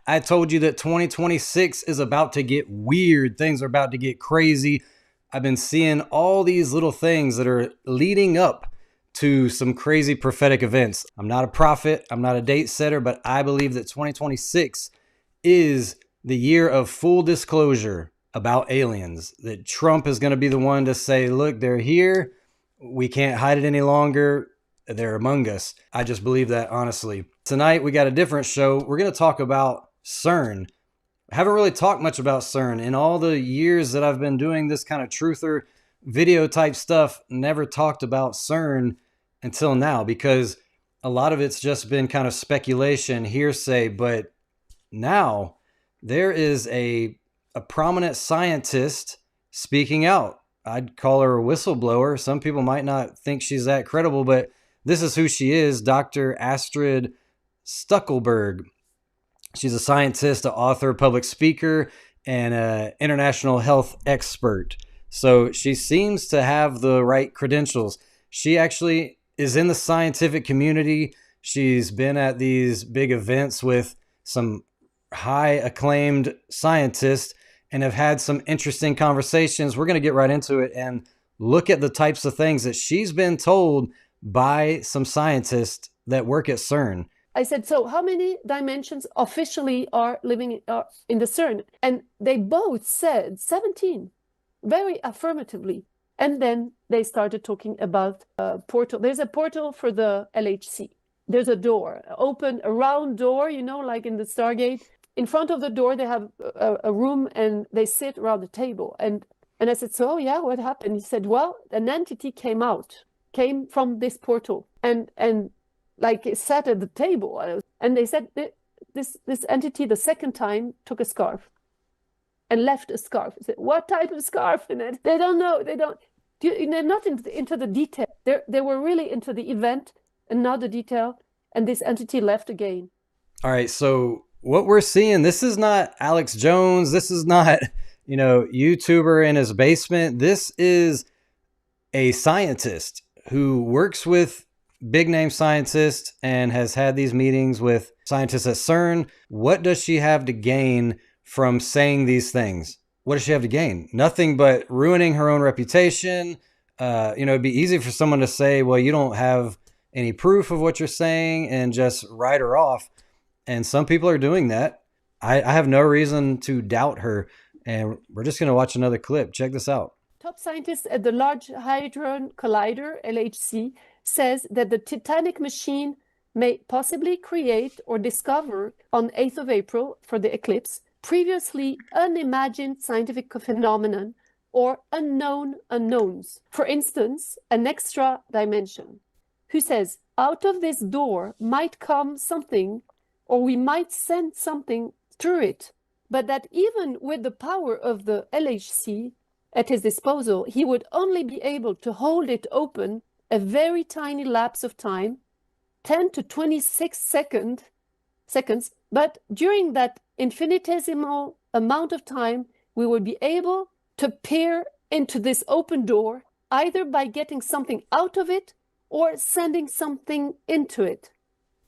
I told you that 2026 is about to get weird. Things are about to get crazy. I've been seeing all these little things that are leading up to some crazy prophetic events. I'm not a prophet. I'm not a date setter, but I believe that 2026 is the year of full disclosure about aliens, that Trump is going to be the one to say, look, they're here. We can't hide it any longer. They're among us. I just believe that, honestly. Tonight, we got a different show. We're going to talk about CERN. I haven't really talked much about CERN. In all the years that I've been doing this kind of truther video type stuff, never talked about CERN until now, because a lot of it's just been kind of speculation, hearsay. But now there is a prominent scientist speaking out. I'd call her a whistleblower. Some people might not think she's that credible, but this is who she is, Dr. Astrid Stuckelberg. She's a scientist, an author, public speaker, and an international health expert. So she seems to have the right credentials. She actually is in the scientific community. She's been at these big events with some high acclaimed scientists and have had some interesting conversations. We're going to get right into it and look at the types of things that she's been told by some scientists that work at CERN. I said, so how many dimensions officially are living in the CERN? And they both said 17, very affirmatively. And then they started talking about a portal. There's a portal for the LHC. There's a door, open, a round door, like in the Stargate. In front of the door, they have a room and they sit around the table. And I said, so, yeah, what happened? He said, well, an entity came from this portal and like it sat at the table. And they said this entity, the second time, took a scarf and left a scarf. I said, what type of scarf? And they don't know. They're not into the detail. They were really into the event and not the detail. And this entity left again. All right, so what we're seeing, this is not Alex Jones. This is not, YouTuber in his basement. This is a scientist who works with big name scientists and has had these meetings with scientists at CERN. What does she have to gain from saying these things? What does she have to gain? Nothing but ruining her own reputation. It'd be easy for someone to say, well, you don't have any proof of what you're saying, and just write her off. And some people are doing that. I have no reason to doubt her. And we're just going to watch another clip. Check this out. Top scientist at the Large Hadron Collider, LHC, says that the Titanic machine may possibly create or discover on 8th of April for the eclipse previously unimagined scientific phenomenon or unknown unknowns. For instance, an extra dimension. Who says, out of this door might come something, or we might send something through it, but that even with the power of the LHC at his disposal, he would only be able to hold it open a very tiny lapse of time, 10 to 26 seconds, but during that infinitesimal amount of time, we would be able to peer into this open door, either by getting something out of it or sending something into it.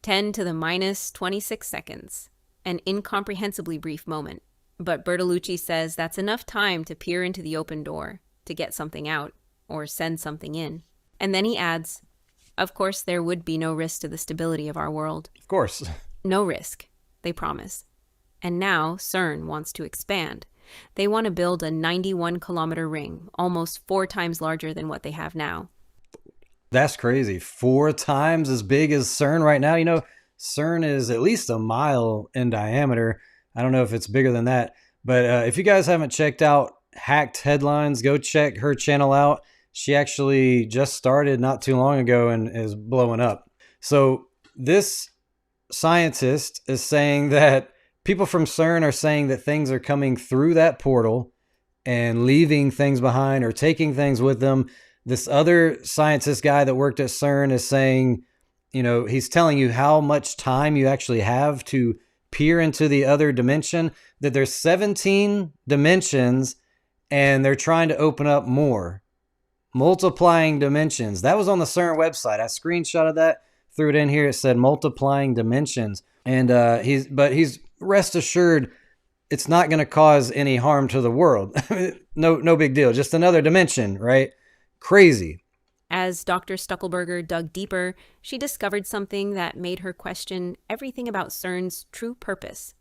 10 to the minus 26 seconds, an incomprehensibly brief moment. But Bertolucci says that's enough time to peer into the open door, to get something out, or send something in. And then he adds, of course, there would be no risk to the stability of our world. Of course. No risk, they promise. And now CERN wants to expand. They want to build a 91-kilometer ring, almost 4 times larger than what they have now. That's crazy. 4 times as big as CERN right now. CERN is at least a mile in diameter. I don't know if it's bigger than that. But if you guys haven't checked out Hacked Headlines, go check her channel out. She actually just started not too long ago and is blowing up. So this scientist is saying that people from CERN are saying that things are coming through that portal and leaving things behind or taking things with them. This other scientist guy that worked at CERN is saying, he's telling you how much time you actually have to peer into the other dimension, that there's 17 dimensions and they're trying to open up more, multiplying dimensions. That was on the CERN website. I screenshotted that, threw it in here. It said multiplying dimensions. And he's rest assured, it's not going to cause any harm to the world. No big deal. Just another dimension, right? Crazy. As Dr. Stuckelberger dug deeper, she discovered something that made her question everything about CERN's true purpose.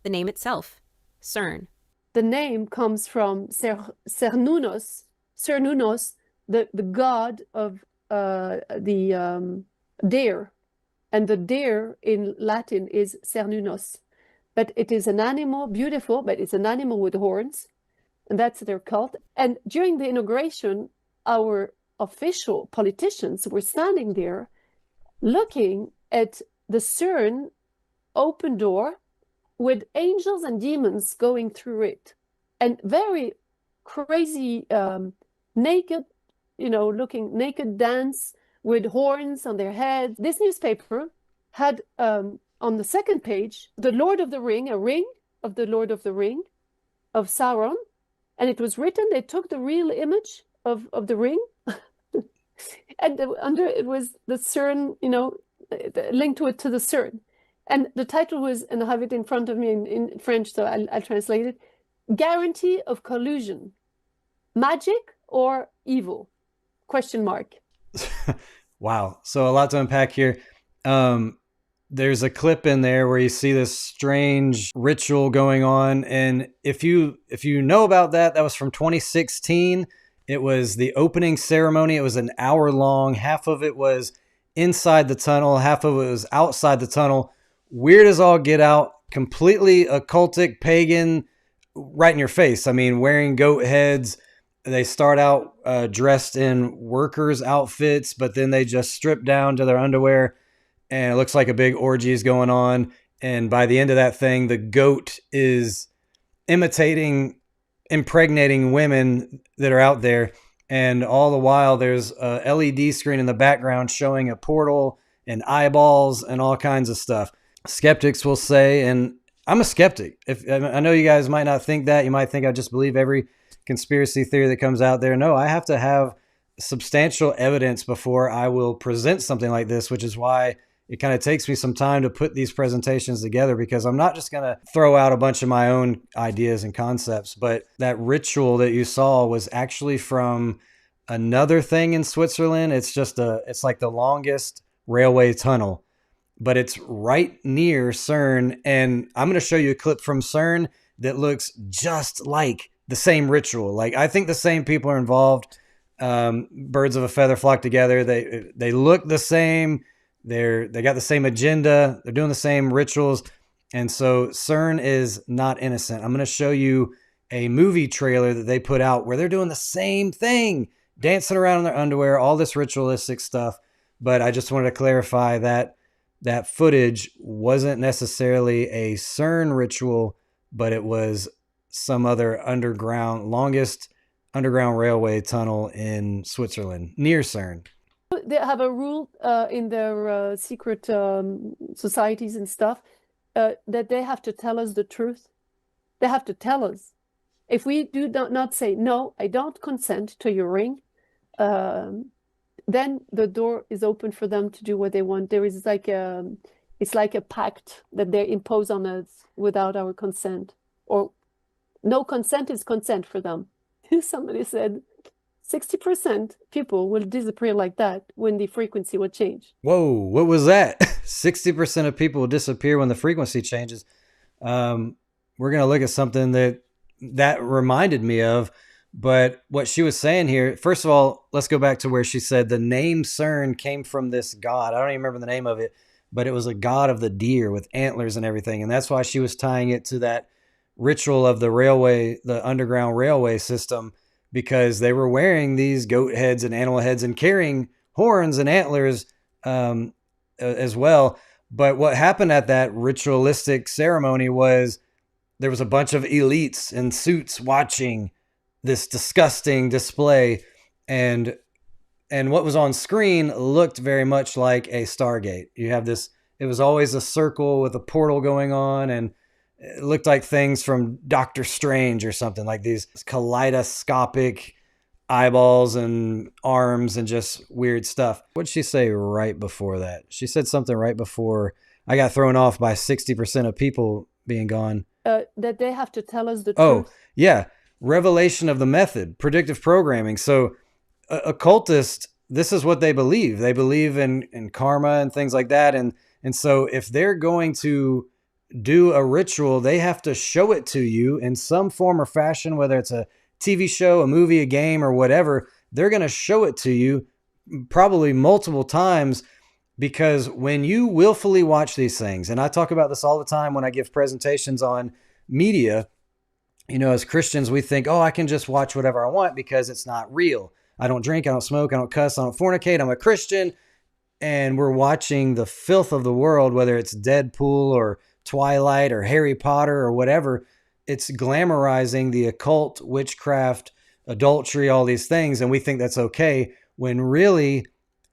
The name itself, CERN. The name comes from Cernunnos, the god of the deer. And the deer in Latin is Cernunnos. But it is an animal, beautiful, but it's an animal with horns. And that's their cult. And during the inauguration, our official politicians were standing there looking at the CERN open door with angels and demons going through it. And very crazy, naked, looking naked dance with horns on their heads. This newspaper had on the second page, the Lord of the Ring, a ring of the Lord of the Ring of Sauron. And it was written, they took the real image of the ring. And under it was the CERN, linked to it to the CERN. And the title was, and I have it in front of me in French, so I'll translate it. Guarantee of collusion. Magic or evil? Question mark. Wow. So a lot to unpack here. There's a clip in there where you see this strange ritual going on. And if you know about that, that was from 2016. It was the opening ceremony. It was an hour long. Half of it was inside the tunnel. Half of it was outside the tunnel. Weird as all get out. Completely occultic, pagan, right in your face. I mean, wearing goat heads. They start out dressed in workers' outfits, but then they just strip down to their underwear. And it looks like a big orgy is going on. And by the end of that thing, the goat is impregnating women that are out there. And all the while, there's a LED screen in the background showing a portal and eyeballs and all kinds of stuff. Skeptics will say, and I'm a skeptic. I know you guys might not think that. You might think I just believe every conspiracy theory that comes out there. No, I have to have substantial evidence before I will present something like this, which is why it kind of takes me some time to put these presentations together, because I'm not just going to throw out a bunch of my own ideas and concepts. But that ritual that you saw was actually from another thing in Switzerland. It's like the longest railway tunnel, but it's right near CERN. And I'm going to show you a clip from CERN that looks just like the same ritual. Like, I think the same people are involved. Birds of a feather flock together. They look the same. They got the same agenda. They're doing the same rituals. And so CERN is not innocent. I'm going to show you a movie trailer that they put out where they're doing the same thing, dancing around in their underwear, all this ritualistic stuff. But I just wanted to clarify that that footage wasn't necessarily a CERN ritual, but it was some other longest underground railway tunnel in Switzerland near CERN. They have a rule in their secret societies and stuff that they have to tell us the truth. They have to tell us. If we do not say, no, I don't consent to your ring, then the door is open for them to do what they want. There is it's like a pact that they impose on us without our consent. Or no consent is consent for them. Somebody said 60% people will disappear like that when the frequency will change. Whoa, what was that? 60% of people will disappear when the frequency changes. We're going to look at something that reminded me of. But what she was saying here, first of all, let's go back to where she said the name CERN came from this god. I don't even remember the name of it, but it was a god of the deer with antlers and everything. And that's why she was tying it to that ritual of the underground railway system, because they were wearing these goat heads and animal heads and carrying horns and antlers as well. But what happened at that ritualistic ceremony was there was a bunch of elites in suits watching this disgusting display, and what was on screen looked very much like a Stargate. You have this, it was always a circle with a portal going on, and it looked like things from Doctor Strange or something, like these kaleidoscopic eyeballs and arms and just weird stuff. What did she say right before that? She said something right before I got thrown off by 60% of people being gone? That they have to tell us the Oh, truth. yeah. Revelation of the method, predictive programming. So occultists, this is what they believe. They believe in karma and things like that. And so if they're going to do a ritual, they have to show it to you in some form or fashion, whether it's a TV show, a movie, a game, or whatever. They're going to show it to you probably multiple times, because when you willfully watch these things, and I talk about this all the time when I give presentations on media, as Christians, we think, oh, I can just watch whatever I want because it's not real. I don't drink, I don't smoke, I don't cuss, I don't fornicate, I'm a Christian. And we're watching the filth of the world, whether it's Deadpool or Twilight or Harry Potter or whatever. It's glamorizing the occult, witchcraft, adultery, all these things. And we think that's okay, when really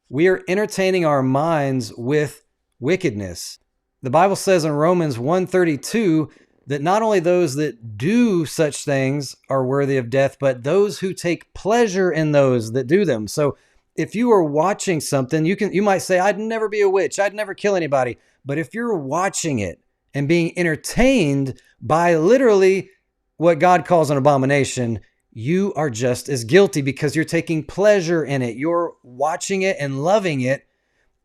we are entertaining our minds with wickedness. The Bible says in Romans 1:32 that not only those that do such things are worthy of death, but those who take pleasure in those that do them. So if you are watching something, you might say, I'd never be a witch, I'd never kill anybody. But if you're watching it and being entertained by literally what God calls an abomination, you are just as guilty, because you're taking pleasure in it. You're watching it and loving it.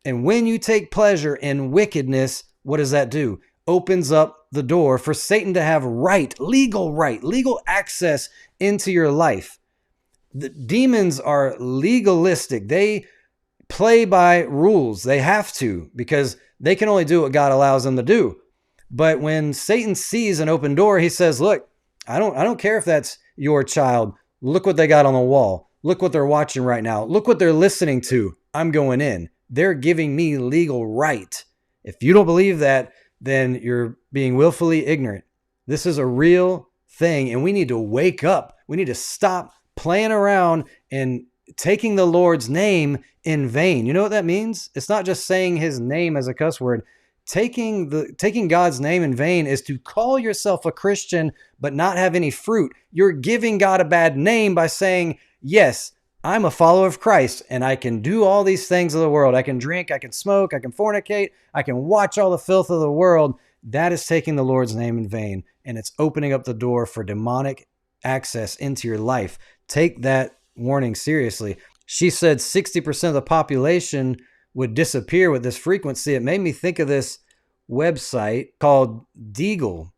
And when you take pleasure in wickedness, what does that do? Opens up the door for Satan to have legal access into your life. The demons are legalistic. They play by rules. They have to, because they can only do what God allows them to do. But when Satan sees an open door, he says, look, I don't care if that's your child. Look what they got on the wall. Look what they're watching right now. Look what they're listening to. I'm going in. They're giving me legal right. If you don't believe that, then you're being willfully ignorant. This is a real thing, and we need to wake up. We need to stop playing around and taking the Lord's name in vain. You know what that means? It's not just saying his name as a cuss word. Taking God's name in vain is to call yourself a Christian but not have any fruit. You're giving God a bad name by saying, yes, I'm a follower of Christ and I can do all these things of the world. I can drink, I can smoke, I can fornicate, I can watch all the filth of the world. That is taking the Lord's name in vain, and it's opening up the door for demonic access into your life. Take that warning seriously. She said 60% of the population would disappear with this frequency. It made me think of this website called Deagle,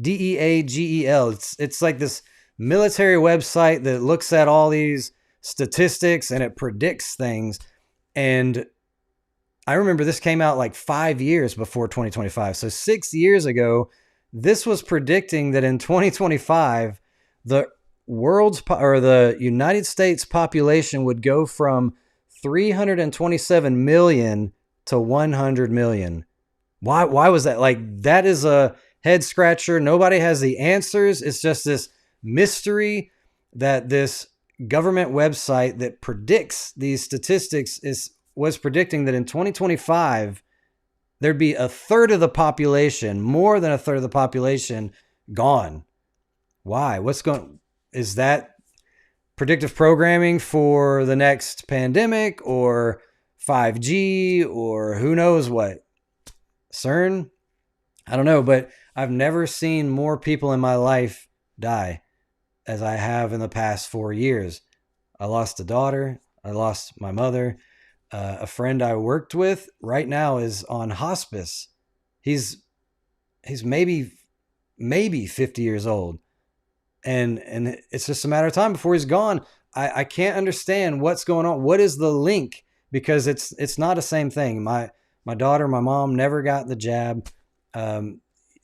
Deagel. It's like this military website that looks at all these statistics and it predicts things. And I remember this came out like 5 years before 2025. So 6 years ago, this was predicting that in 2025, the United States population would go from 327 million to 100 million. Why was that? Like, that is a head scratcher. Nobody has the answers. It's just this mystery that this government website that predicts these statistics was predicting that in 2025, there'd be a third of the population, more than a third of the population gone. Why? Is that predictive programming for the next pandemic or 5G or who knows what? CERN? I don't know, but I've never seen more people in my life die as I have in the past 4 years. I lost a daughter. I lost my mother. A friend I worked with right now is on hospice. He's maybe 50 years old. And it's just a matter of time before he's gone. I can't understand what's going on. What is the link? Because it's not the same thing. My daughter, my mom never got the jab.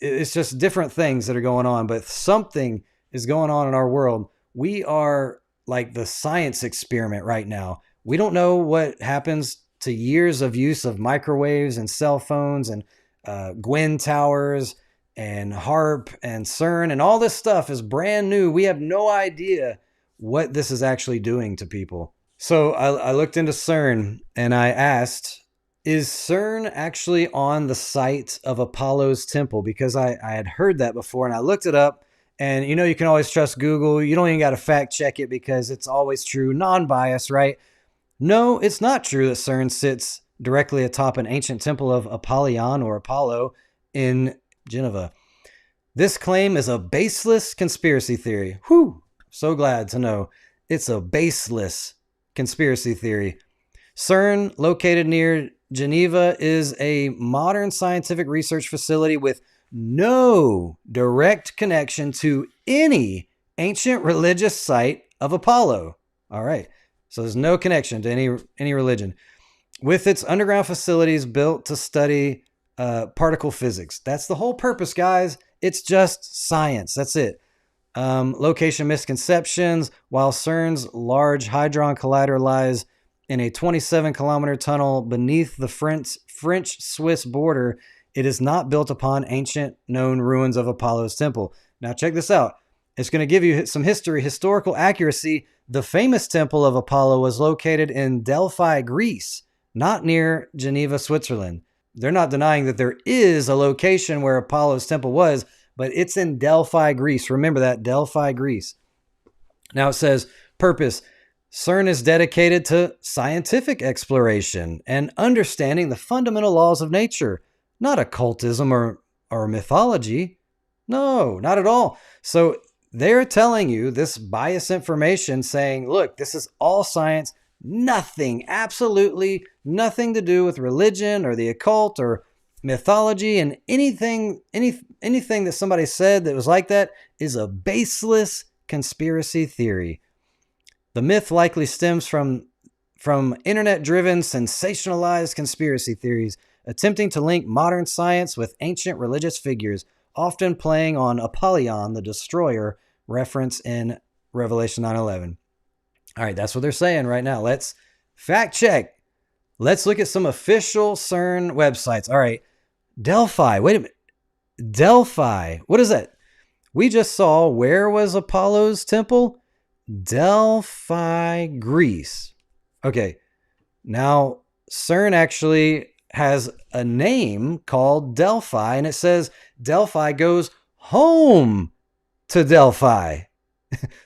It's just different things that are going on, but something is going on in our world. We are like the science experiment right now. We don't know what happens to years of use of microwaves and cell phones and Gwen towers and HARP and CERN and all this stuff is brand new. We have no idea what this is actually doing to people. So I looked into CERN and I asked, is CERN actually on the site of Apollo's temple? Because I had heard that before and I looked it up. And you can always trust Google. You don't even got to fact check it because it's always true, non-biased, right? No, it's not true that CERN sits directly atop an ancient temple of Apollyon or Apollo in Geneva. This claim is a baseless conspiracy theory. Whew, so glad to know it's a baseless conspiracy theory. CERN, located near Geneva, is a modern scientific research facility with no direct connection to any ancient religious site of Apollo. All right. So there's no connection to any religion. With its underground facilities built to study particle physics. That's the whole purpose, guys. It's just science. That's it. Location misconceptions. While CERN's Large Hadron Collider lies in a 27-kilometer tunnel beneath the French-Swiss border, it is not built upon ancient known ruins of Apollo's temple. Now check this out. It's going to give you some historical accuracy. The famous temple of Apollo was located in Delphi, Greece, not near Geneva, Switzerland. They're not denying that there is a location where Apollo's temple was, but it's in Delphi, Greece. Remember that, Delphi, Greece. Now it says, purpose. CERN is dedicated to scientific exploration and understanding the fundamental laws of nature, not occultism or mythology. No, not at all. So they're telling you this biased information saying, look, this is all science, nothing, absolutely nothing to do with religion or the occult or mythology, and anything that somebody said that was like that is a baseless conspiracy theory. The myth likely stems from internet-driven, sensationalized conspiracy theories attempting to link modern science with ancient religious figures, often playing on Apollyon, the Destroyer, reference in Revelation 9:11. All right, that's what they're saying right now. Let's fact check. Let's look at some official CERN websites. All right, Delphi. Wait a minute. Delphi. What is that? We just saw, where was Apollo's temple? Delphi, Greece. Okay, now CERN actually has a name called Delphi, and it says Delphi goes home to Delphi,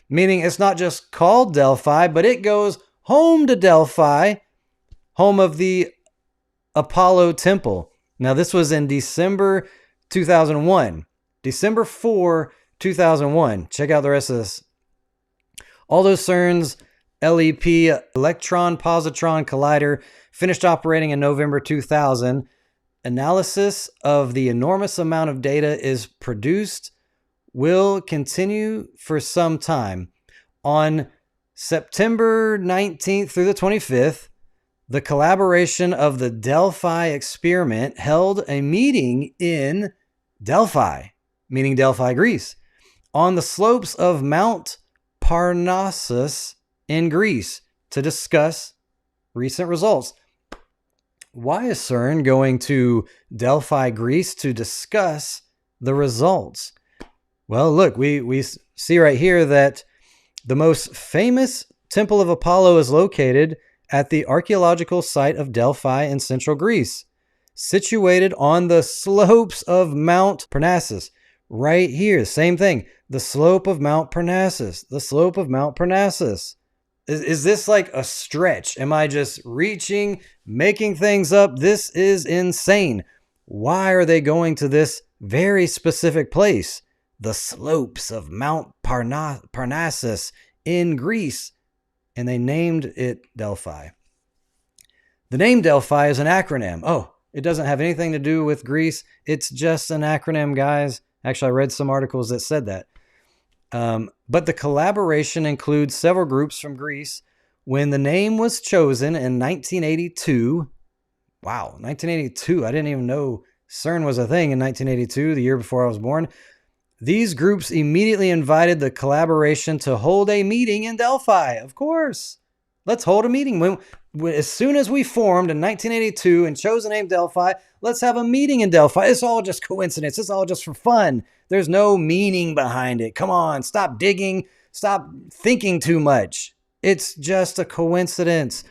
meaning it's not just called Delphi, but it goes home to Delphi, home of the Apollo temple. Now, this was in December 2001. December 4, 2001. Check out the rest of this. Although CERN's LEP, Electron-Positron Collider, finished operating in November 2000, analysis of the enormous amount of data is produced will continue for some time. On September 19th through the 25th, the collaboration of the Delphi experiment held a meeting in Delphi, meaning Delphi, Greece, on the slopes of Mount Parnassus in Greece to discuss recent results. Why is CERN going to Delphi, Greece to discuss the results? Well, look, we see right here that the most famous temple of Apollo is located at the archaeological site of Delphi in central Greece, situated on the slopes of Mount Parnassus. Right here, same thing. The slope of Mount Parnassus. The slope of Mount Parnassus. Is this like a stretch? Am I just reaching, making things up? This is insane. Why are they going to this very specific place? The slopes of Mount Parnassus in Greece. And they named it Delphi. The name Delphi is an acronym. Oh, it doesn't have anything to do with Greece. It's just an acronym, guys. Actually, I read some articles that said that. But the collaboration includes several groups from Greece. When the name was chosen in 1982, wow, 1982, I didn't even know CERN was a thing in 1982, the year before I was born. These groups immediately invited the collaboration to hold a meeting in Delphi. Of course, let's hold a meeting. As soon as we formed in 1982 and chose the name Delphi, let's have a meeting in Delphi. It's all just coincidence. It's all just for fun. There's no meaning behind it. Come on, stop digging. Stop thinking too much. It's just a coincidence.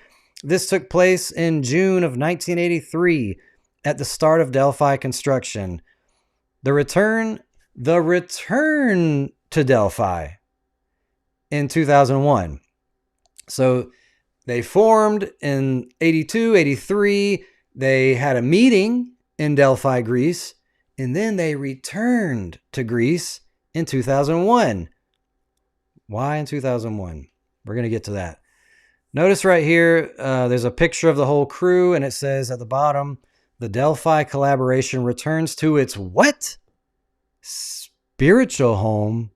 This took place in June of 1983 at the start of Delphi construction. The return to Delphi in 2001. So they formed in 82, 83. They had a meeting in Delphi, Greece and then they returned to Greece in 2001. Why in 2001? We're going to get to that. Notice right here, there's a picture of the whole crew, and it says at the bottom, the Delphi collaboration returns to its what? Spiritual home.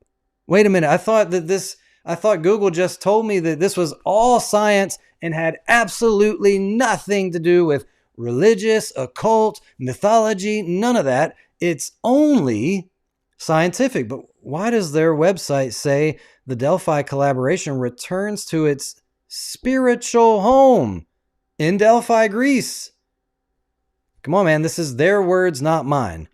Wait a minute. I thought Google just told me that this was all science and had absolutely nothing to do with religious, occult, mythology, none of that. It's only scientific. But why does their website say the Delphi collaboration returns to its spiritual home in Delphi, Greece? Come on, man. This is their words, not mine.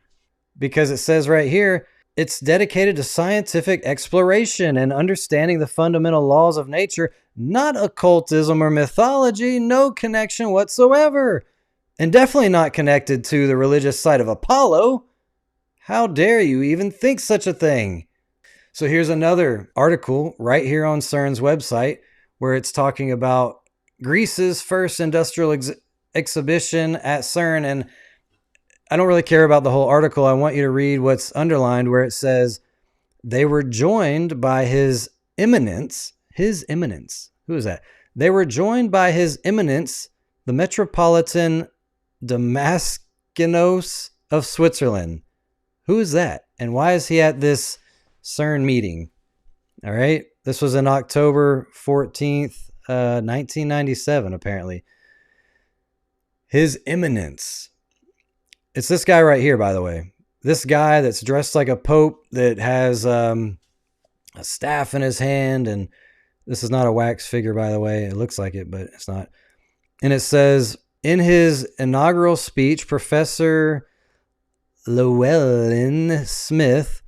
Because it says right here, it's dedicated to scientific exploration and understanding the fundamental laws of nature, not occultism or mythology, no connection whatsoever. And definitely not connected to the religious site of Apollo. How dare you even think such a thing? So here's another article right here on CERN's website where it's talking about Greece's first industrial exhibition at CERN. And I don't really care about the whole article. I want you to read what's underlined where it says, they were joined by His Eminence. His Eminence. Who is that? They were joined by His Eminence, the Metropolitan Damaskinos of Switzerland. Who is that? And why is he at this CERN meeting? All right. This was in October 14th, 1997, apparently. His Eminence. It's this guy right here, by the way. This guy that's dressed like a pope that has a staff in his hand. And this is not a wax figure, by the way. It looks like it, but it's not. And it says, in his inaugural speech, Professor Llewellyn Smith,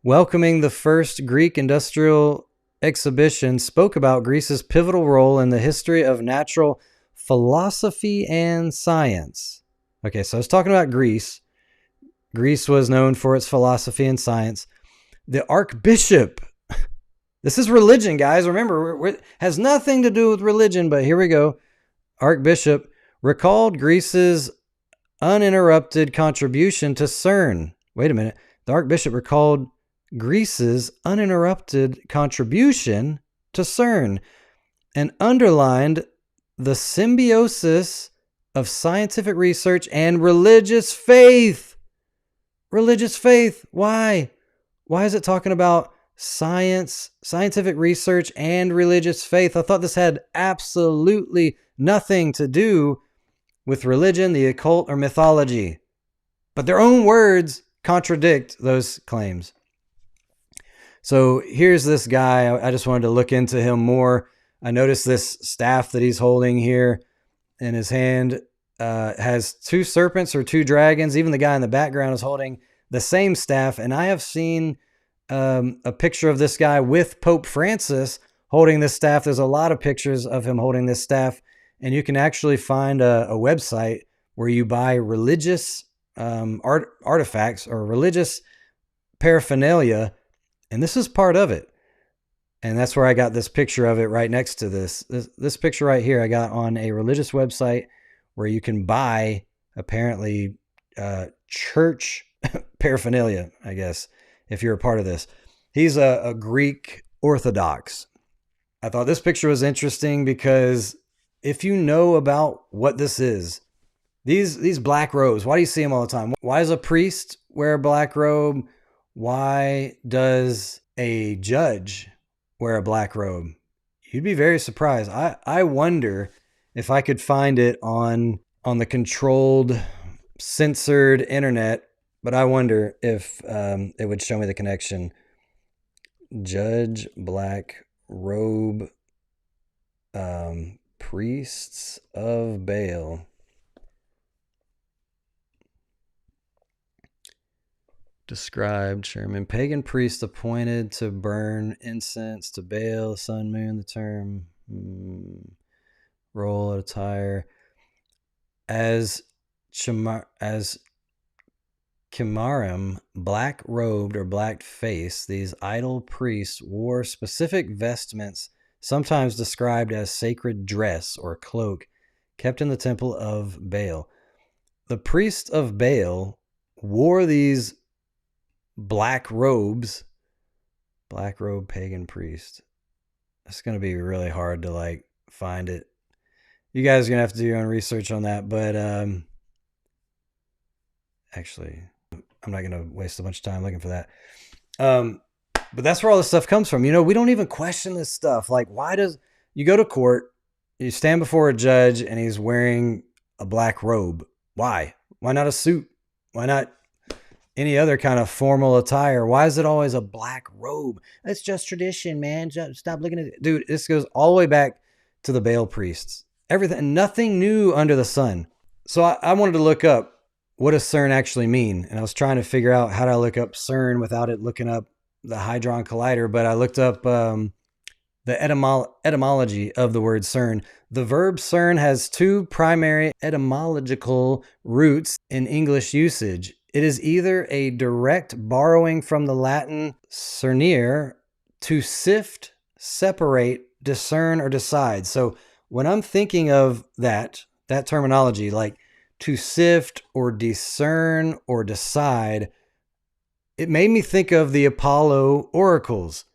welcoming the first Greek industrial exhibition, spoke about Greece's pivotal role in the history of natural philosophy and science. Okay, so I was talking about Greece. Greece was known for its philosophy and science. The Archbishop, this is religion, guys. Remember, it has nothing to do with religion, but here we go. Archbishop recalled Greece's uninterrupted contribution to CERN. Wait a minute. The Archbishop recalled Greece's uninterrupted contribution to CERN and underlined the symbiosis of scientific research and religious faith. Religious faith. Why? Why is it talking about science, scientific research, and religious faith? I thought this had absolutely nothing to do with religion, the occult, or mythology. But their own words contradict those claims. So here's this guy. I just wanted to look into him more. I noticed this staff that he's holding here in his hand has two serpents or two dragons. Even the guy in the background is holding the same staff. And I have seen a picture of this guy with Pope Francis holding this staff. There's a lot of pictures of him holding this staff. And you can actually find a website where you buy religious artifacts or religious paraphernalia. And this is part of it. And that's where I got this picture of it right next to this. This picture right here I got on a religious website where you can buy, apparently, church paraphernalia, I guess, if you're a part of this. He's a Greek Orthodox. I thought this picture was interesting because if you know about what this is, these black robes, why do you see them all the time? Why does a priest wear a black robe? Why does a judge wear a black robe? You'd be very surprised. I wonder if I could find it on the controlled, censored internet, but I wonder if it would show me the connection. Judge, black robe, priests of Baal. Described Sherman. Pagan priest appointed to burn incense to Baal, the sun, moon, the term, role, attire. As Kimarim, black robed or black faced, these idol priests wore specific vestments, sometimes described as sacred dress or cloak, kept in the temple of Baal. The priests of Baal wore these black robes, black robe pagan priest. It's going to be really hard to like find it. You guys are going to have to do your own research on that. But actually, I'm not going to waste a bunch of time looking for that. But that's where all this stuff comes from. You know, we don't even question this stuff. Like, why does you go to court, you stand before a judge and he's wearing a black robe? Why? Why not a suit? Why not any other kind of formal attire? Why is it always a black robe? It's just tradition, man. Just stop looking at it. Dude, this goes all the way back to the Baal priests. Everything, nothing new under the sun. So I wanted to look up, what does CERN actually mean? And I was trying to figure out how to look up CERN without it looking up the Hadron Collider. But I looked up the etymology of the word CERN. The verb CERN has two primary etymological roots in English usage. It is either a direct borrowing from the Latin cernere, to sift, separate, discern, or decide. So when I'm thinking of that terminology, like to sift or discern or decide, it made me think of the Apollo oracles.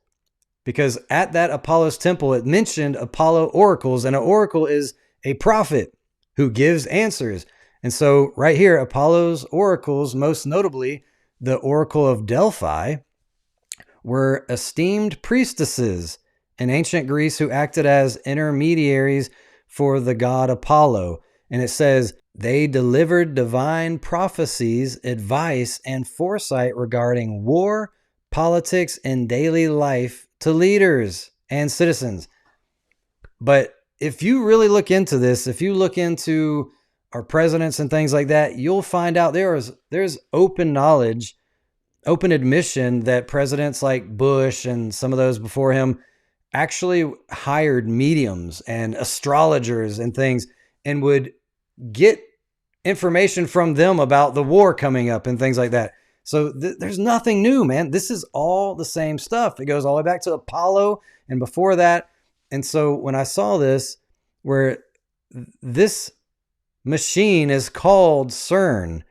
Because at that Apollo's temple, it mentioned Apollo oracles, and an oracle is a prophet who gives answers. And so right here, Apollo's oracles, most notably the Oracle of Delphi, were esteemed priestesses in ancient Greece who acted as intermediaries for the god Apollo. And it says, they delivered divine prophecies, advice, and foresight regarding war, politics, and daily life to leaders and citizens. But if you really look into this, if you look into our presidents and things like that, you'll find out there's open knowledge, open admission that presidents like Bush and some of those before him actually hired mediums and astrologers and things and would get information from them about the war coming up and things like that. So there's nothing new, man. This is all the same stuff. It goes all the way back to Apollo and before that. And so when I saw this, where this machine is called CERN,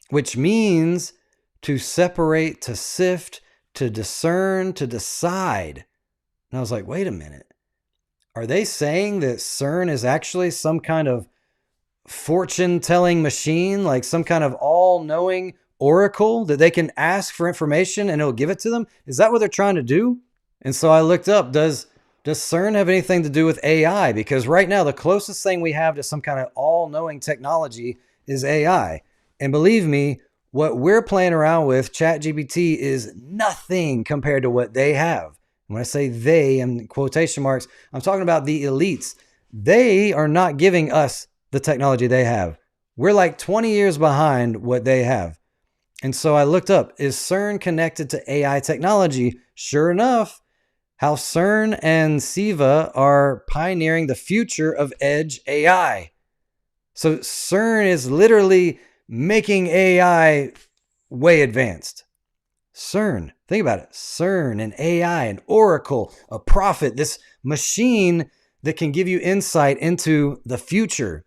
which means to separate, to sift, to discern, to decide. And I was like, wait a minute. Are they saying that CERN is actually some kind of fortune-telling machine, like some kind of all-knowing oracle that they can ask for information and it'll give it to them? Is that what they're trying to do? And so I looked up, does CERN have anything to do with AI? Because right now, the closest thing we have to some kind of all-knowing technology is AI. And believe me, what we're playing around with, ChatGPT, is nothing compared to what they have. When I say they, in quotation marks, I'm talking about the elites. They are not giving us the technology they have. We're like 20 years behind what they have. And so I looked up, is CERN connected to AI technology? Sure enough, how CERN and Shiva are pioneering the future of edge AI. So CERN is literally making AI way advanced. CERN, think about it. CERN, an AI, an oracle, a prophet, this machine that can give you insight into the future.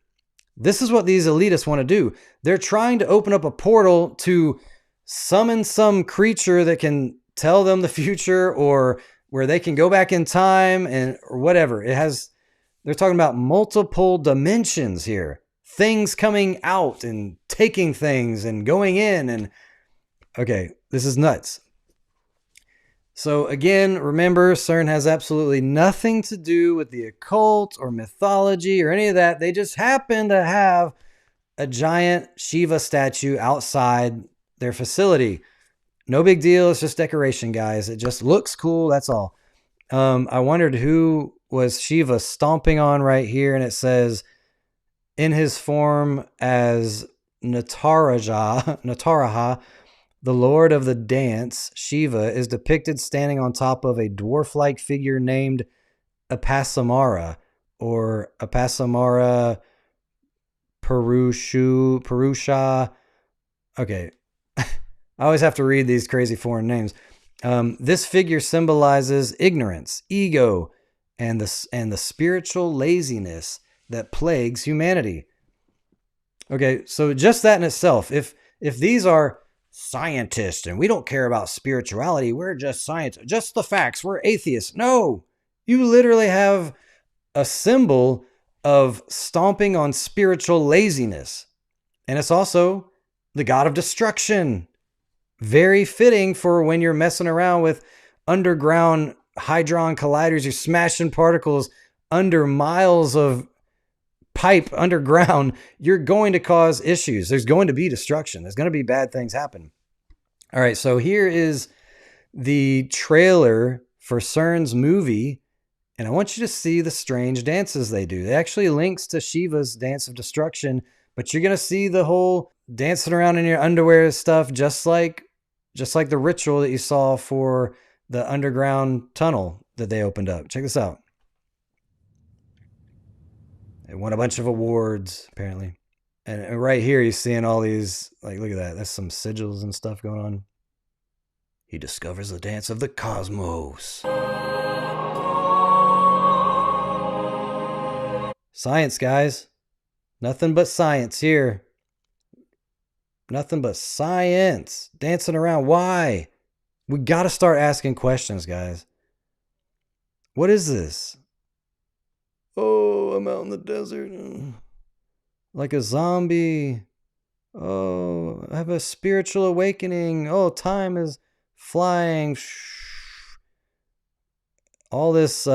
This is what these elitists want to do. They're trying to open up a portal to summon some creature that can tell them the future, or where they can go back in time and or whatever. They're talking about multiple dimensions here. Things coming out and taking things and going in. And okay, this is nuts. So again, remember, CERN has absolutely nothing to do with the occult or mythology or any of that. They just happen to have a giant Shiva statue outside their facility. No big deal. It's just decoration, guys. It just looks cool. That's all. I wondered who was Shiva stomping on right here. And it says, in his form as Nataraja, the Lord of the Dance, Shiva, is depicted standing on top of a dwarf-like figure named Apasamara, or Apasamara Purusha. Okay. I always have to read these crazy foreign names. This figure symbolizes ignorance, ego, and the spiritual laziness that plagues humanity. Okay, so just that in itself, if these are scientists and we don't care about spirituality. We're just science, just the facts. We're atheists. No, you literally have a symbol of stomping on spiritual laziness. And it's also the god of destruction. Very fitting for when you're messing around with underground hadron colliders. You're smashing particles under miles of pipe underground. You're going to cause issues. There's going to be destruction. There's going to be bad things happen. All right, so here is the trailer for CERN's movie. And I want you to see the strange dances they do. It actually links to Shiva's Dance of Destruction, but you're going to see the whole dancing around in your underwear stuff, just like the ritual that you saw for the underground tunnel that they opened up. Check this out. They won a bunch of awards, apparently. And right here, you're seeing all these, like, look at that. There's some sigils and stuff going on. He discovers the dance of the cosmos. Science, guys. Nothing but science here. Nothing but science. Dancing around. Why? We got to start asking questions, guys. What is this? Oh, I'm out in the desert. Like a zombie. Oh, I have a spiritual awakening. Oh, time is flying. All this,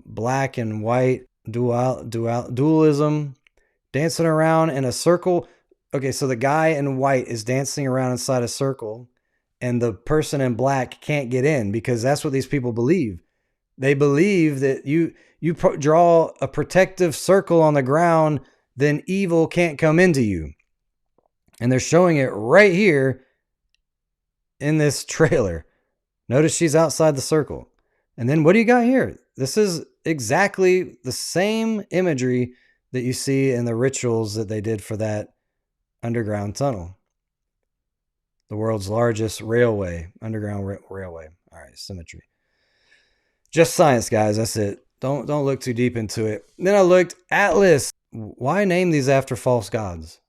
black and white dualism, dancing around in a circle. Okay, so the guy in white is dancing around inside a circle, and the person in black can't get in because that's what these people believe. They believe that you draw a protective circle on the ground, then evil can't come into you. And they're showing it right here in this trailer. Notice she's outside the circle. And then what do you got here? This is exactly the same imagery that you see in the rituals that they did for that underground tunnel. The world's largest railway, underground railway. All right, symmetry. Just science, guys. That's it. Don't look too deep into it. Then I looked, Atlas. Why name these after false gods?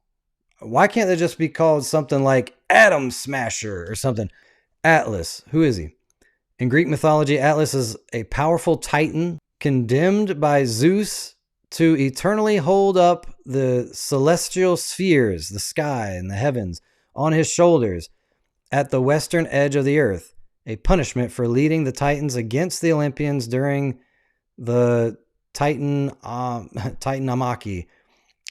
Why can't they just be called something like Atom Smasher or something? Atlas, who is he? In Greek mythology, Atlas is a powerful titan condemned by Zeus to eternally hold up the celestial spheres, the sky and the heavens, on his shoulders at the western edge of the earth, a punishment for leading the Titans against the Olympians during the Titanomachy.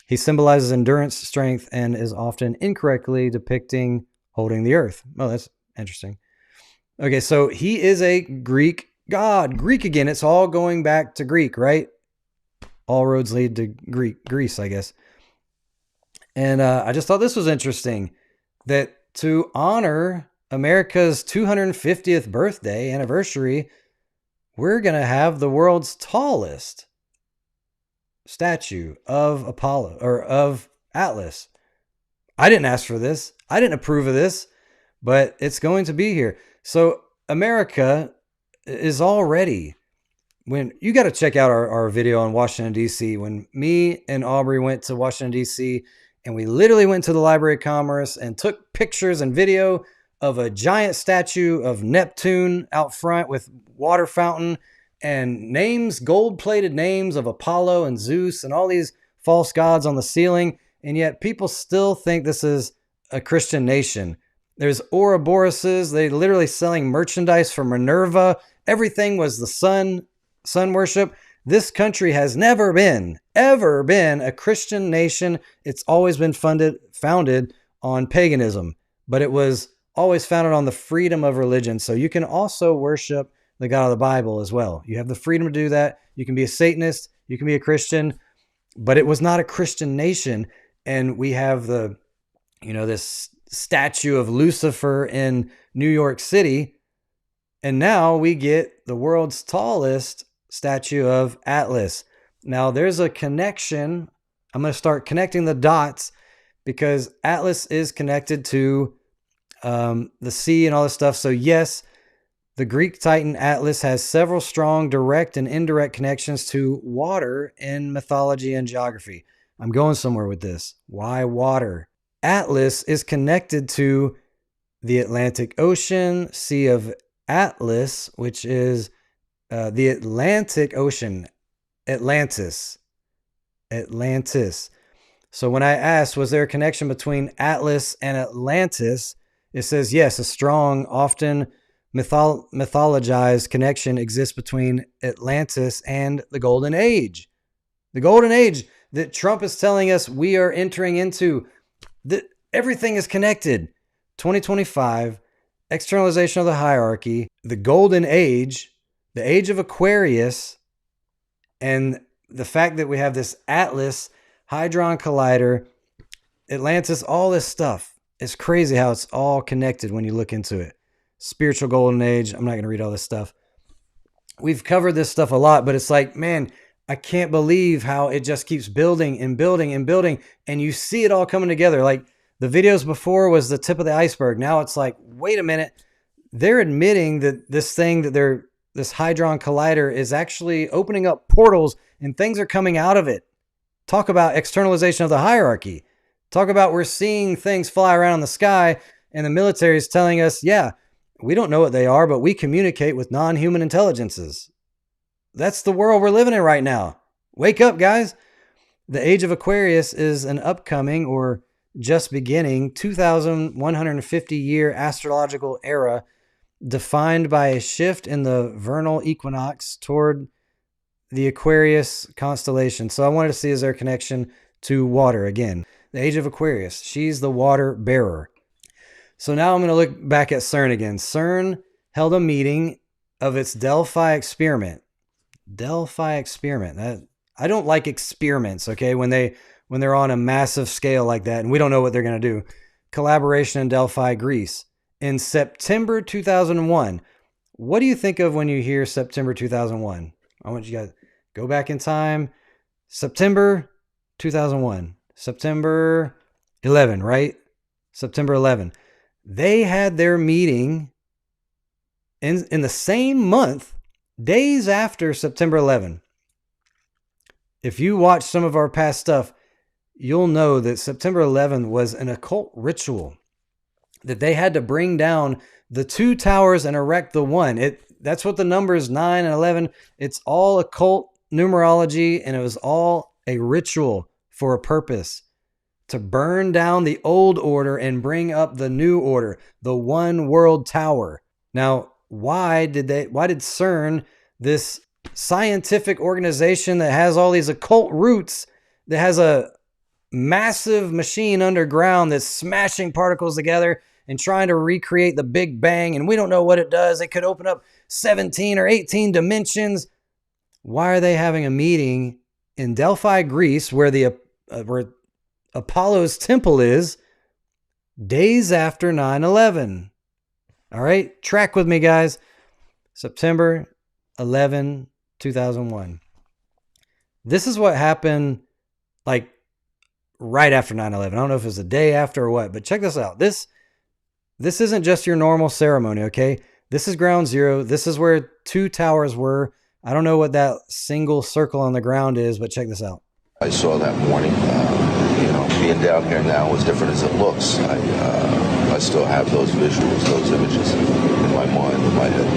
He symbolizes endurance, strength, and is often incorrectly depicting holding the earth. Oh, that's interesting. Okay, so he is a Greek god. Greek again. It's all going back to Greek, right? All roads lead to Greece, I guess. And I just thought this was interesting, that to honor America's 250th birthday anniversary, we're going to have the world's tallest statue of Apollo or of Atlas. I didn't ask for this. I didn't approve of this, but it's going to be here. So America is already, when you got to check out our video on Washington, D.C. When me and Aubrey went to Washington, D.C., and we literally went to the Library of Commerce and took pictures and video of a giant statue of Neptune out front with water fountain and names, gold-plated names of Apollo and Zeus and all these false gods on the ceiling. And yet people still think this is a Christian nation. There's Ouroboroses. They literally selling merchandise for Minerva. Everything was the sun worship. This country has never been, ever been a Christian nation. It's always been founded on paganism, but it was always founded on the freedom of religion. So you can also worship the God of the Bible as well. You have the freedom to do that. You can be a Satanist. You can be a Christian, but it was not a Christian nation. And we have this statue of Lucifer in New York City. And now we get the world's tallest statue of Atlas. Now there's a connection. I'm going to start connecting the dots because Atlas is connected to the sea and all this stuff. So yes, the Greek Titan Atlas has several strong direct and indirect connections to water in mythology and geography. I'm going somewhere with this. Why water? Atlas is connected to the Atlantic Ocean, Sea of Atlas, which is the Atlantic Ocean, Atlantis. So when I asked, was there a connection between Atlas and Atlantis? It says, yes, a strong, often mythologized connection exists between Atlantis and the Golden Age. The Golden Age that Trump is telling us we are entering into. That everything is connected. 2025, externalization of the hierarchy, the Golden Age, the age of Aquarius, and the fact that we have this Atlas, Hadron Collider, Atlantis, all this stuff. It's crazy how it's all connected when you look into it. Spiritual Golden Age. I'm not going to read all this stuff. We've covered this stuff a lot, but it's like, man, I can't believe how it just keeps building and building and building. And you see it all coming together. Like the videos before was the tip of the iceberg. Now it's like, wait a minute. They're admitting that this thing that this Hadron Collider is actually opening up portals and things are coming out of it. Talk about externalization of the hierarchy. Talk about we're seeing things fly around in the sky and the military is telling us, yeah, we don't know what they are, but we communicate with non-human intelligences. That's the world we're living in right now. Wake up, guys. The age of Aquarius is an upcoming or just beginning 2,150-year astrological era defined by a shift in the vernal equinox toward the Aquarius constellation. So I wanted to see, is there a connection to water again? The age of Aquarius. She's the water bearer. So now I'm going to look back at CERN again. CERN held a meeting of its Delphi experiment. Delphi experiment. I don't like experiments, okay? When they're on a massive scale like that and we don't know what they're going to do. Collaboration in Delphi, Greece. In September 2001. What do you think of when you hear September 2001? I want you guys to go back in time. September 2001. September 11, right? September 11. They had their meeting in the same month, days after September 11. If you watch some of our past stuff, you'll know that September 11 was an occult ritual that they had to bring down the two towers and erect the one. That's what the numbers 9 and 11, it's all occult numerology, and it was all a ritual for a purpose. To burn down the old order and bring up the new order, the one world tower. Now, why did CERN, this scientific organization that has all these occult roots, that has a massive machine underground that's smashing particles together and trying to recreate the Big Bang, and we don't know what it does. It could open up 17 or 18 dimensions. Why are they having a meeting in Delphi, Greece, where where Apollo's temple is, days after 9/11? All right, track with me, guys. September 11, 2001. This is what happened like right after 9/11. I don't know if it was the day after or what, but check this out. This isn't just your normal ceremony, okay? This is ground zero. This is where two towers were. I don't know what that single circle on the ground is, but check this out. I saw that morning. Being down here now, as different as it looks, I still have those visuals, those images in my mind, in my head.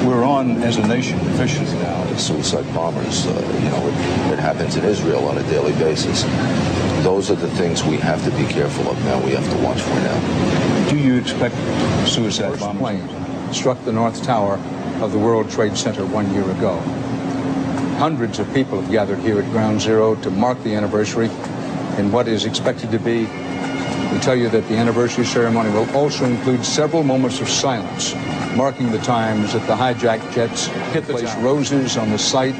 We're on, as a nation, officially now. The suicide bombers, it happens in Israel on a daily basis. Those are the things we have to be careful of now, we have to watch for now. Do you expect suicide bombers? Plane struck the North Tower of the World Trade Center 1 year ago. Hundreds of people have gathered here at Ground Zero to mark the anniversary in what is expected to be, we tell you that the anniversary ceremony will also include several moments of silence, marking the times that the hijacked jets hit the place, roses on the site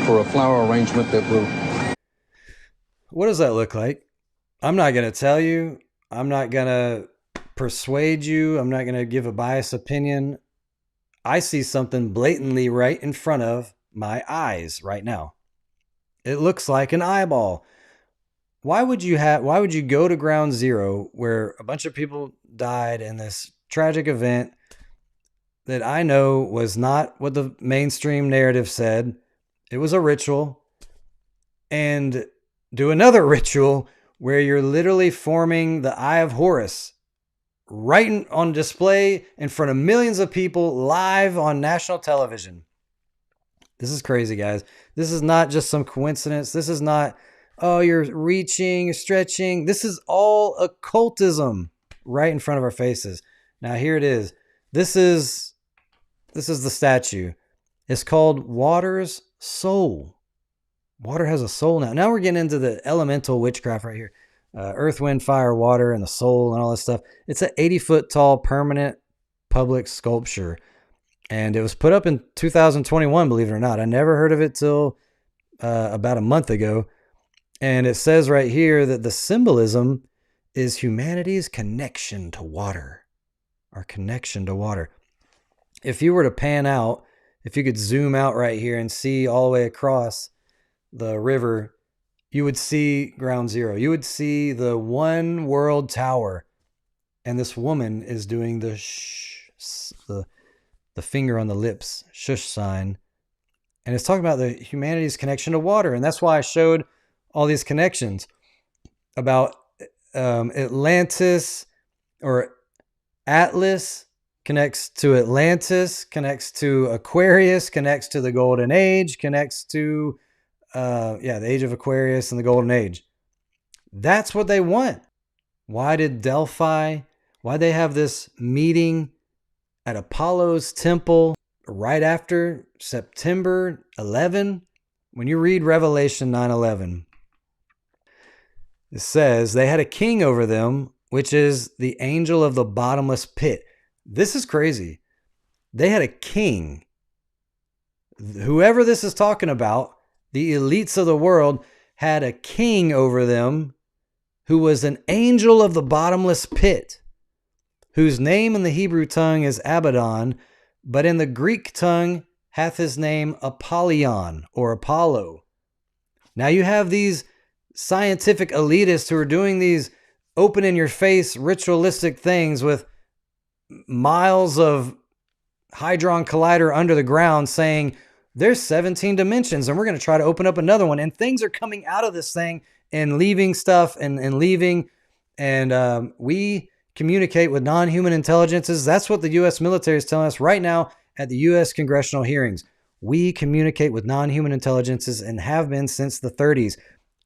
for a flower arrangement that will... What does that look like? I'm not going to tell you. I'm not going to persuade you. I'm not going to give a biased opinion. I see something blatantly right in front of my eyes right now. It looks like an eyeball. Why would you go to Ground Zero where a bunch of people died in this tragic event that I know was not what the mainstream narrative said? It was a ritual. And do another ritual where you're literally forming the Eye of Horus right on display in front of millions of people live on national television. This is crazy, guys. This is not just some coincidence. This is not, oh, you're reaching, stretching. This is all occultism right in front of our faces. Now, here it is. This is the statue. It's called Water's Soul. Water has a soul now. Now we're getting into the elemental witchcraft right here. Earth, wind, fire, water, and the soul and all this stuff. It's an 80-foot tall permanent public sculpture. And it was put up in 2021, believe it or not. I never heard of it till about a month ago. And it says right here that the symbolism is humanity's connection to water. Our connection to water. If you were to pan out, if you could zoom out right here and see all the way across the river, you would see ground zero. You would see the one world tower. And this woman is doing the finger on the lips, shush sign. And it's talking about the humanity's connection to water. And that's why I showed all these connections about Atlantis, or Atlas connects to Atlantis, connects to Aquarius, connects to the Golden Age, connects to the Age of Aquarius and the Golden Age. That's what they want. Why did Delphi, why they have this meeting at Apollo's temple right after September 11? When you read Revelation 9:11, it says they had a king over them, which is the angel of the bottomless pit. This is crazy. They had a king. Whoever this is talking about, the elites of the world, had a king over them who was an angel of the bottomless pit, whose name in the Hebrew tongue is Abaddon, but in the Greek tongue hath his name Apollyon, or Apollo. Now you have these scientific elitists who are doing these open-in-your-face ritualistic things with miles of Hadron Collider under the ground saying, there's 17 dimensions and we're going to try to open up another one. And things are coming out of this thing and leaving stuff and leaving. And we communicate with non-human intelligences. That's what the U.S. military is telling us right now at the U.S. congressional hearings. We communicate with non-human intelligences and have been since the 30s.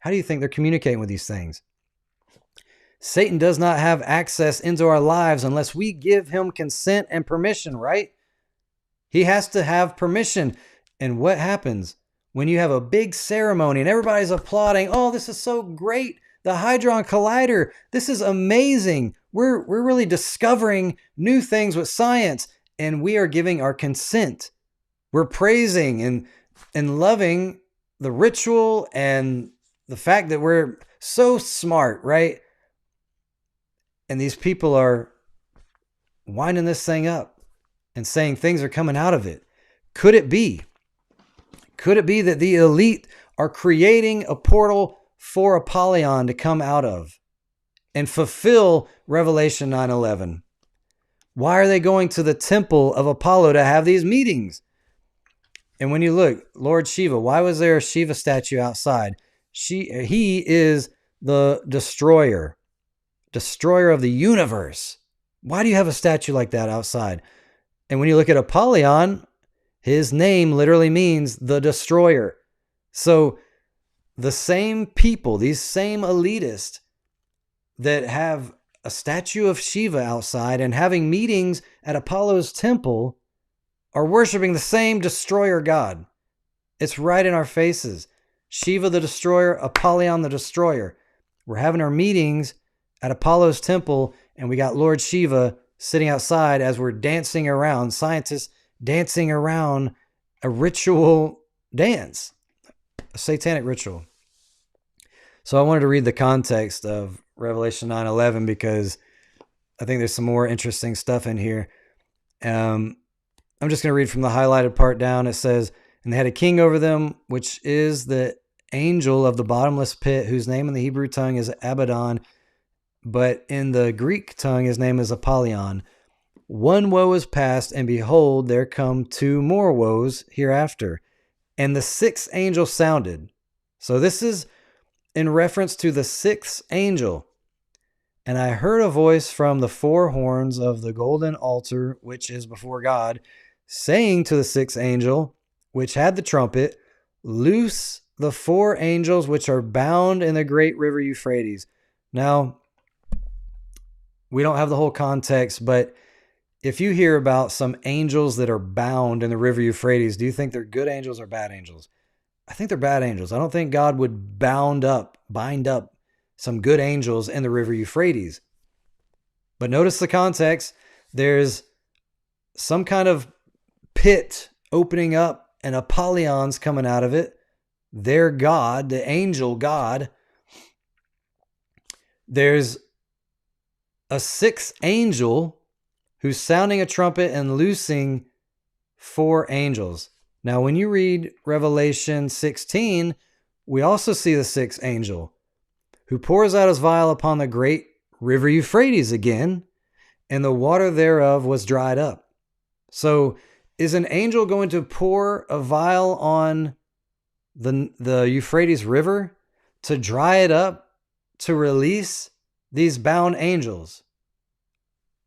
How do you think they're communicating with these things? Satan does not have access into our lives unless we give him consent and permission, right? He has to have permission. And what happens when you have a big ceremony and everybody's applauding? Oh, this is so great. The Hadron Collider. This is amazing. We're really discovering new things with science, and we are giving our consent. We're praising and loving the ritual and the fact that we're so smart, right? And these people are winding this thing up and saying things are coming out of it. Could it be? Could it be that the elite are creating a portal for Apollyon to come out of and fulfill Revelation 9:11? Why are they going to the temple of Apollo to have these meetings? And when you look, Lord Shiva, why was there a Shiva statue outside? He is the destroyer of the universe. Why do you have a statue like that outside? And when you look at Apollyon, his name literally means the destroyer. So the same people, these same elitists that have a statue of Shiva outside and having meetings at Apollo's temple are worshiping the same destroyer god. It's right in our faces. Shiva the Destroyer, Apollyon the Destroyer. We're having our meetings at Apollo's temple, and we got Lord Shiva sitting outside as we're dancing around, scientists dancing around a ritual dance, a satanic ritual. So I wanted to read the context of Revelation 9:11 because I think there's some more interesting stuff in here. I'm just going to read from the highlighted part down. It says, and they had a king over them, which is the angel of the bottomless pit, whose name in the Hebrew tongue is Abaddon, but in the Greek tongue his name is Apollyon. One woe is past, and behold, there come two more woes hereafter. And the sixth angel sounded. So this is in reference to the sixth angel. And I heard a voice from the four horns of the golden altar, which is before God, saying to the sixth angel, which had the trumpet, loose the four angels which are bound in the great river Euphrates. Now, we don't have the whole context, but if you hear about some angels that are bound in the river Euphrates, do you think they're good angels or bad angels? I think they're bad angels. I don't think God would bind up some good angels in the river Euphrates. But notice the context. There's some kind of pit opening up and Apollion's coming out of it. Their God, the angel God. There's a sixth angel who's sounding a trumpet and loosing four angels. Now, when you read Revelation 16, we also see the sixth angel who pours out his vial upon the great river Euphrates again, and the water thereof was dried up. So is an angel going to pour a vial on the Euphrates River to dry it up, to release these bound angels?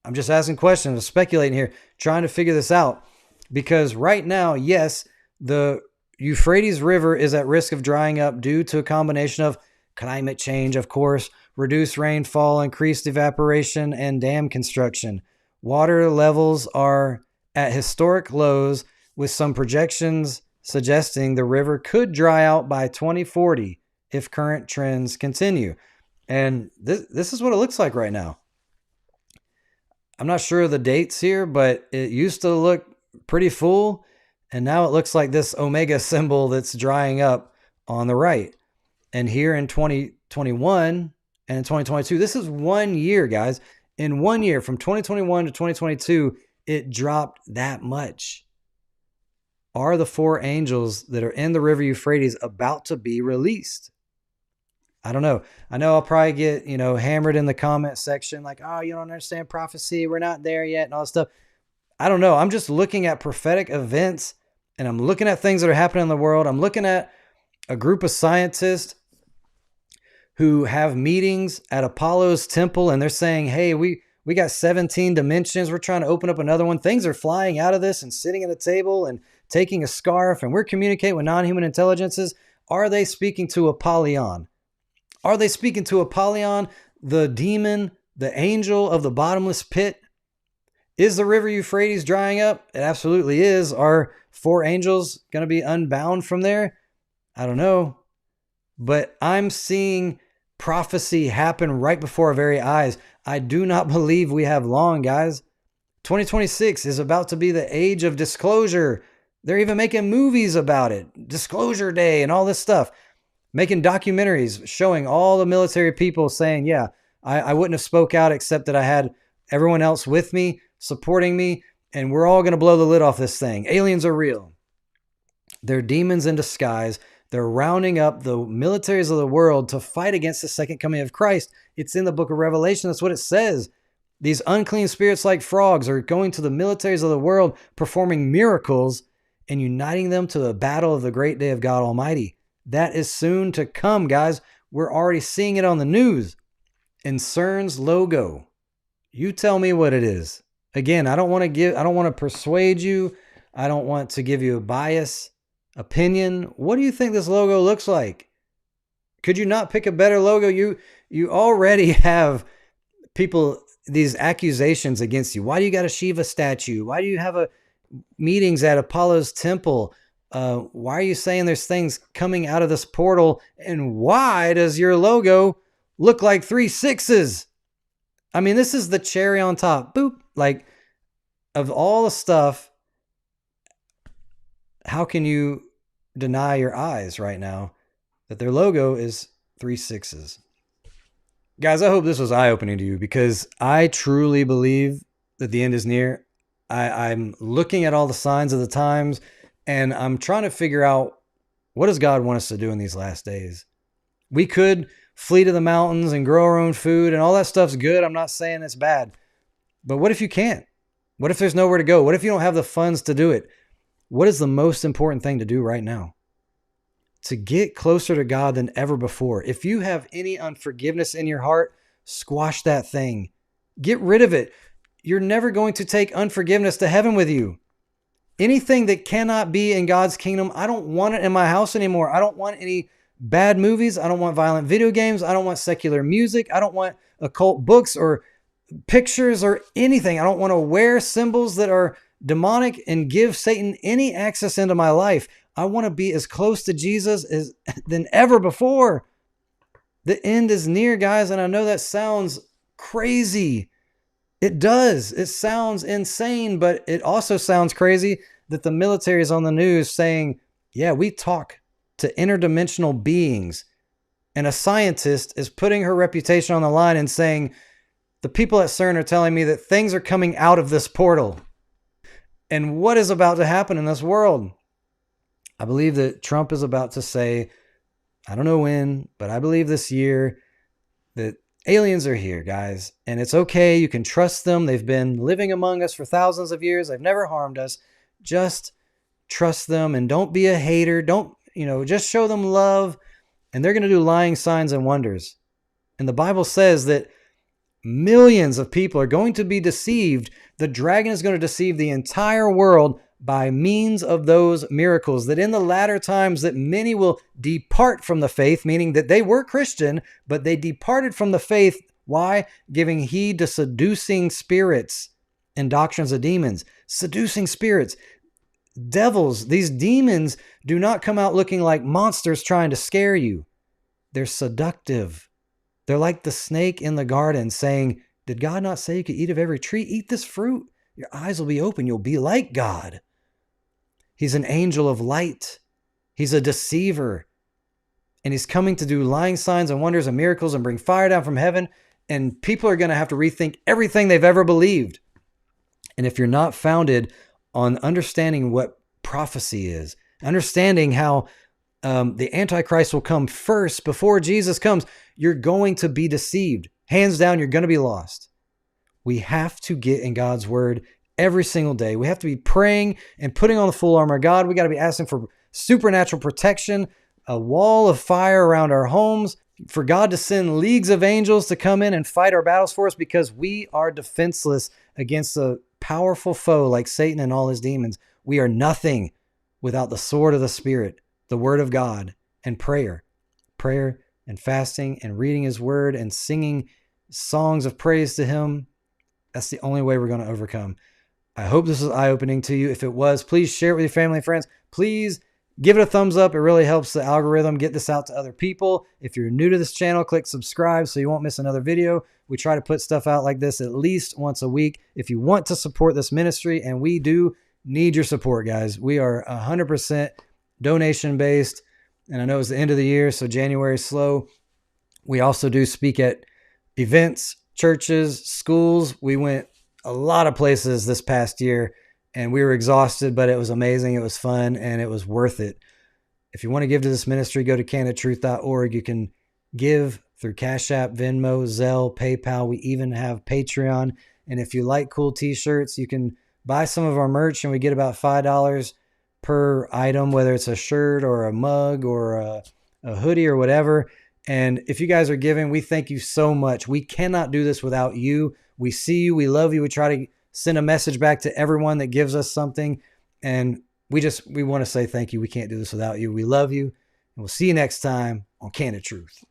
I'm just asking questions, I'm speculating here, trying to figure this out. Because right now, yes, the Euphrates River is at risk of drying up due to a combination of climate change, of course, reduced rainfall, increased evaporation, and dam construction. Water levels are at historic lows, with some projections suggesting the river could dry out by 2040 if current trends continue. And this is what it looks like right now. I'm not sure of the dates here, but it used to look pretty full, and now it looks like this omega symbol that's drying up on the right. And here in 2021 and in 2022, this is 1 year, guys. In 1 year, from 2021 to 2022, it dropped that much. Are the four angels that are in the river Euphrates about to be released? I don't know. I know I'll probably get, hammered in the comment section like, oh, you don't understand prophecy. We're not there yet and all that stuff. I don't know. I'm just looking at prophetic events, and I'm looking at things that are happening in the world. I'm looking at a group of scientists who have meetings at Apollo's temple, and they're saying, hey, we got 17 dimensions. We're trying to open up another one. Things are flying out of this and sitting at a table and taking a scarf, and we're communicating with non-human intelligences. Are they speaking to Apollyon? Are they speaking to Apollyon, the demon, the angel of the bottomless pit? Is the river Euphrates drying up? It absolutely is. Are four angels going to be unbound from there? I don't know. But I'm seeing prophecy happen right before our very eyes. I do not believe we have long, guys. 2026 is about to be the age of disclosure. They're even making movies about it. Disclosure Day and all this stuff. Making documentaries showing all the military people saying, yeah, I wouldn't have spoke out except that I had everyone else with me, supporting me, and we're all going to blow the lid off this thing. Aliens are real. They're demons in disguise. They're rounding up the militaries of the world to fight against the second coming of Christ. It's in the book of Revelation. That's what it says. These unclean spirits like frogs are going to the militaries of the world, performing miracles and uniting them to the battle of the great day of God Almighty. That is soon to come, guys. We're already seeing it on the news. In CERN's logo. You tell me what it is. Again, I don't want to persuade you. I don't want to give you a bias opinion. What do you think this logo looks like? Could you not pick a better logo? You already have people, these accusations against you. Why do you got a Shiva statue? Why do you have meetings at Apollo's temple? Why are you saying there's things coming out of this portal? And why does your logo look like 3 6s? I mean, this is the cherry on top. Boop. Like, of all the stuff, how can you deny your eyes right now that their logo is 3 6s? Guys, I hope this was eye-opening to you, because I truly believe that the end is near. I'm looking at all the signs of the times, and I'm trying to figure out, what does God want us to do in these last days? We could flee to the mountains and grow our own food, and all that stuff's good. I'm not saying it's bad. But what if you can't? What if there's nowhere to go? What if you don't have the funds to do it? What is the most important thing to do right now? to get closer to God than ever before. If you have any unforgiveness in your heart, squash that thing. Get rid of it. You're never going to take unforgiveness to heaven with you. Anything that cannot be in God's kingdom, I don't want it in my house anymore. I don't want any bad movies. I don't want violent video games. I don't want secular music. I don't want occult books or pictures or anything. I don't want to wear symbols that are demonic and give Satan any access into my life. I want to be as close to Jesus than ever before. The end is near, guys, and I know that sounds crazy. It does. It sounds insane, but it also sounds crazy that the military is on the news saying, yeah, we talk to interdimensional beings. And a scientist is putting her reputation on the line and saying, the people at CERN are telling me that things are coming out of this portal. And what is about to happen in this world? I believe that Trump is about to say, I don't know when, but I believe this year that aliens are here, guys. And it's okay. You can trust them. They've been living among us for thousands of years. They've never harmed us. Just trust them and don't be a hater. Don't, just show them love. And they're going to do lying signs and wonders. And the Bible says that millions of people are going to be deceived. The dragon is going to deceive the entire world by means of those miracles, that in the latter times that many will depart from the faith, meaning that they were Christian, but they departed from the faith. Why? Giving heed to seducing spirits and doctrines of demons. Seducing spirits. Devils, these demons do not come out looking like monsters trying to scare you. They're seductive. They're like the snake in the garden saying, did God not say you could eat of every tree? Eat this fruit. Your eyes will be open. You'll be like God. He's an angel of light. He's a deceiver. And he's coming to do lying signs and wonders and miracles and bring fire down from heaven. And people are going to have to rethink everything they've ever believed. And if you're not founded on understanding what prophecy is, understanding how the Antichrist will come first before Jesus comes, you're going to be deceived. Hands down, you're going to be lost. We have to get in God's word every single day. We have to be praying and putting on the full armor of God. We got to be asking for supernatural protection, a wall of fire around our homes, for God to send leagues of angels to come in and fight our battles for us, because we are defenseless against a powerful foe like Satan and all his demons. We are nothing without the sword of the Spirit, the word of God, and prayer. Prayer and fasting and reading his word and singing songs of praise to him. That's the only way we're going to overcome. I hope this was eye-opening to you. If it was, please share it with your family and friends. Please give it a thumbs up. It really helps the algorithm get this out to other people. If you're new to this channel, click subscribe so you won't miss another video. We try to put stuff out like this at least once a week. If you want to support this ministry, and we do need your support, guys. We are 100% donation-based, and I know it's the end of the year, so January is slow. We also do speak at events, churches, schools. We went a lot of places this past year, and we were exhausted, but it was amazing. It was fun, and it was worth it. If you want to give to this ministry, go to CandidTruthOrg. You can give through Cashapp, Venmo, Zelle, PayPal. We even have Patreon. And if you like cool t-shirts, you can buy some of our merch, and we get about $5 per item, whether it's a shirt or a mug or a hoodie or whatever. And if you guys are giving, we thank you so much. We cannot do this without you. We see you. We love you. We try to send a message back to everyone that gives us something. And we want to say thank you. We can't do this without you. We love you. And we'll see you next time on Candid Truth.